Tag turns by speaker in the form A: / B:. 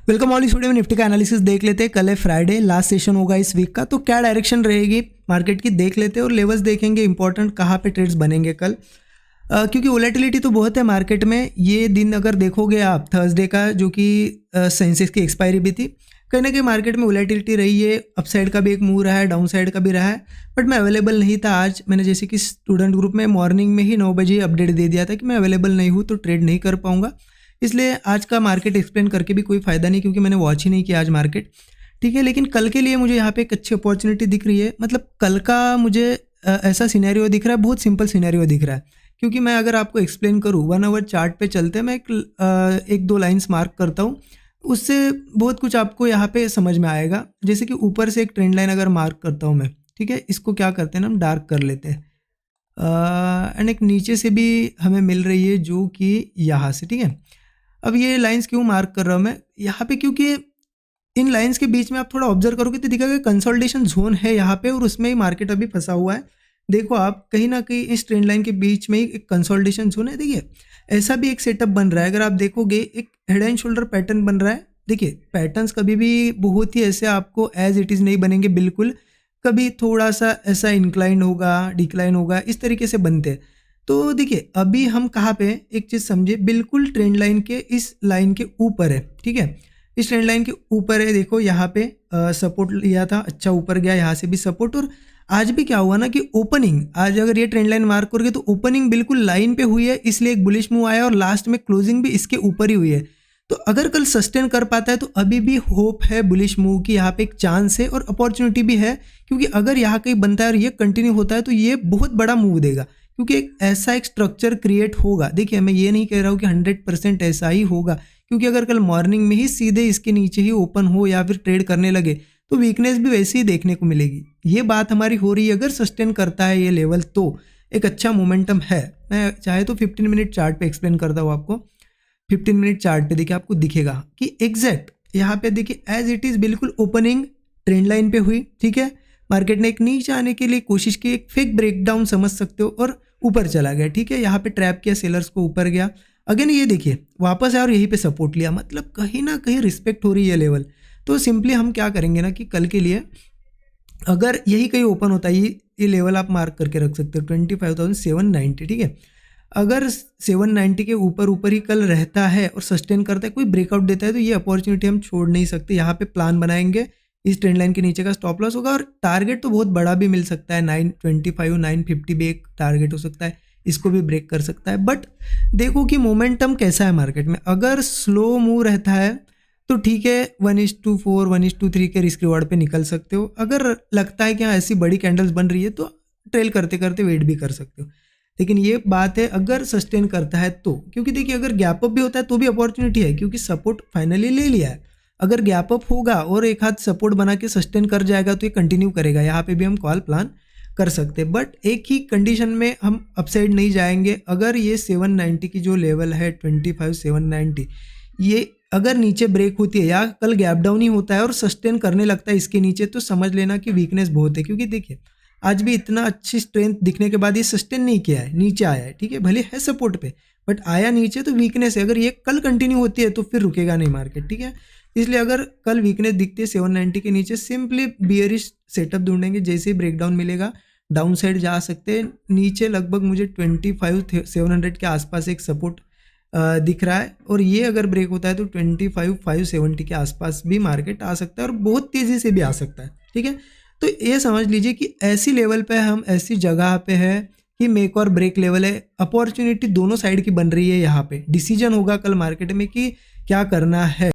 A: Welcome all. इस video में Nifty का एनालिसिस देख लेते हैं। कल है फ्राइडे, लास्ट सेशन होगा इस वीक का, तो क्या डायरेक्शन रहेगी मार्केट की देख लेते हैं और लेवल्स देखेंगे इंपॉर्टेंट कहाँ पे ट्रेड्स बनेंगे कल। क्योंकि वोलेटिलिटी तो बहुत है मार्केट में। ये दिन अगर देखोगे आप थर्सडे का, जो कि सेंसेक्स की एक्सपायरी भी थी, कहीं ना कहीं मार्केट में वोलेटिलिटी रही है। अपसाइड का भी एक मूव रहा है, डाउन साइड का भी रहा है, बट मैं अवेलेबल नहीं था आज। मैंने जैसे कि स्टूडेंट ग्रुप में मॉर्निंग में ही 9 बजे अपडेट दे दिया था कि मैं अवेलेबल नहीं हूँ तो ट्रेड नहीं कर पाऊंगा, इसलिए आज का मार्केट एक्सप्लेन करके भी कोई फ़ायदा नहीं, क्योंकि मैंने वॉच ही नहीं किया आज मार्केट। ठीक है, लेकिन कल के लिए मुझे यहाँ पे एक अच्छी अपॉर्चुनिटी दिख रही है। मतलब कल का मुझे ऐसा सिनेरियो दिख रहा है, बहुत सिंपल सिनेरियो दिख रहा है। क्योंकि मैं अगर आपको एक्सप्लेन करूँ, 1 आवर चार्ट पे चलते हैं, मैं एक दो लाइंस मार्क करता हूँ, उससे बहुत कुछ आपको यहाँ पे समझ में आएगा। जैसे कि ऊपर से एक ट्रेंड लाइन अगर मार्क करता हूँ मैं, ठीक है, इसको क्या करते हैं ना, हम डार्क कर लेते हैं। एंड एक नीचे से भी हमें मिल रही है, जो कि यहाँ से, ठीक है। अब ये लाइंस क्यों मार्क कर रहा हूँ मैं यहाँ पे, क्योंकि इन लाइंस के बीच में आप थोड़ा ऑब्जर्व करोगे तो दिखेगा कंसोलिडेशन जोन है यहाँ पे, और उसमें ही मार्केट अभी फंसा हुआ है। देखो आप, कहीं ना कहीं इस ट्रेंड लाइन के बीच में ही एक कंसोलिडेशन जोन है। देखिए ऐसा भी एक सेटअप बन रहा है, अगर आप देखोगे एक हेड एंड शोल्डर पैटर्न बन रहा है। देखिए पैटर्न्स कभी भी बहुत ही ऐसे आपको एज इट इज़ नहीं बनेंगे, बिल्कुल कभी थोड़ा सा ऐसा इंक्लाइन होगा, डिक्लाइन होगा, इस तरीके से बनते हैं। तो देखिए अभी हम कहाँ पे, एक चीज़ समझे, बिल्कुल ट्रेंड लाइन के इस लाइन के ऊपर है, ठीक है, इस ट्रेंड लाइन के ऊपर है। देखो यहाँ पे सपोर्ट लिया था, अच्छा ऊपर गया, यहाँ से भी सपोर्ट। और आज भी क्या हुआ ना कि ओपनिंग, आज अगर ये ट्रेंड लाइन मार्क करोगे तो ओपनिंग बिल्कुल लाइन पे हुई है, इसलिए एक बुलिश मूव आया, और लास्ट में क्लोजिंग भी इसके ऊपर ही हुई है। तो अगर कल सस्टेन कर पाता है तो अभी भी होप है बुलिश मूव की, यहाँ पे एक चांस है और अपॉर्चुनिटी भी है। क्योंकि अगर यहाँ कहीं बनता है और ये कंटिन्यू होता है तो ये बहुत बड़ा मूव देगा, क्योंकि एक ऐसा एक स्ट्रक्चर क्रिएट होगा। देखिए मैं ये नहीं कह रहा हूँ कि 100% ऐसा ही होगा, क्योंकि अगर कल मॉर्निंग में ही सीधे इसके नीचे ही ओपन हो या फिर ट्रेड करने लगे तो वीकनेस भी वैसे ही देखने को मिलेगी। ये बात हमारी हो रही है, अगर सस्टेन करता है ये लेवल तो एक अच्छा मोमेंटम है। मैं चाहे तो 15 मिनट चार्ट पे एक्सप्लेन करता हूँ आपको। 15 मिनट चार्ट पे देखिए आपको दिखेगा कि एग्जैक्ट यहाँ पे देखिए एज इट इज़ बिल्कुल ओपनिंग ट्रेंड लाइन पे हुई, ठीक है। मार्केट ने एक नीचे आने के लिए कोशिश की, एक फेक ब्रेकडाउन समझ सकते हो, और ऊपर चला गया, ठीक है। यहाँ पे ट्रैप किया, सेलर्स को ऊपर गया, अगेन ये देखिए वापस आया और यहीं पे सपोर्ट लिया। मतलब कहीं ना कहीं रिस्पेक्ट हो रही है लेवल। तो सिंपली हम क्या करेंगे ना कि कल के लिए अगर यही कहीं ओपन होता है, ये लेवल आप मार्क करके रख सकते हो 25,790, ठीक है। अगर 790 के ऊपर ही कल रहता है और सस्टेन करता है, कोई ब्रेकआउट देता है, तो ये अपॉर्चुनिटी हम छोड़ नहीं सकते। यहाँ पे प्लान बनाएंगे, इस ट्रेंड लाइन के नीचे का स्टॉप लॉस होगा, और टारगेट तो बहुत बड़ा भी मिल सकता है, 925 950 भी एक टारगेट हो सकता है, इसको भी ब्रेक कर सकता है। बट देखो कि मोमेंटम कैसा है मार्केट में। अगर स्लो मूव रहता है तो ठीक है, 1:4 1:3 के रिस्क रिवॉर्ड पे निकल सकते हो। अगर लगता है कि हाँ ऐसी बड़ी कैंडल्स बन रही है तो ट्रेल करते करते वेट भी कर सकते हो। लेकिन ये बात है अगर सस्टेन करता है तो, क्योंकि देखिए अगर गैप अप भी होता है तो भी अपॉर्चुनिटी है, क्योंकि सपोर्ट फाइनली ले लिया है। अगर गैप अप होगा और एक हाथ सपोर्ट बना के सस्टेन कर जाएगा तो ये कंटिन्यू करेगा, यहाँ पे भी हम कॉल प्लान कर सकते हैं। बट एक ही कंडीशन में हम अपसाइड नहीं जाएंगे, अगर ये 790 की जो लेवल है 25,790, ये अगर नीचे ब्रेक होती है या कल गैप डाउन ही होता है और सस्टेन करने लगता है इसके नीचे, तो समझ लेना कि वीकनेस बहुत है। क्योंकि देखिए आज भी इतना अच्छी स्ट्रेंथ दिखने के बाद ये सस्टेन नहीं किया है, नीचे आया है, ठीक है, भले है सपोर्ट पे बट आया नीचे, तो वीकनेस है। अगर ये कल कंटिन्यू होती है तो फिर रुकेगा नहीं मार्केट, ठीक है। इसलिए अगर कल वीकनेस दिखती है 790 के नीचे, सिंपली बियरिश सेटअप ढूंढेंगे, जैसे ही ब्रेकडाउन मिलेगा डाउन साइड जा सकते हैं। नीचे लगभग मुझे 25,700 के आसपास एक सपोर्ट दिख रहा है, और ये अगर ब्रेक होता है तो 25,570 के आसपास भी मार्केट आ सकता है, और बहुत तेज़ी से भी आ सकता है, ठीक है। तो ये समझ लीजिए कि ऐसी लेवल पे हम, ऐसी जगह पे है कि मेक और ब्रेक लेवल है। अपॉर्चुनिटी दोनों साइड की बन रही है, यहाँ पे डिसीजन होगा कल मार्केट में कि क्या करना है।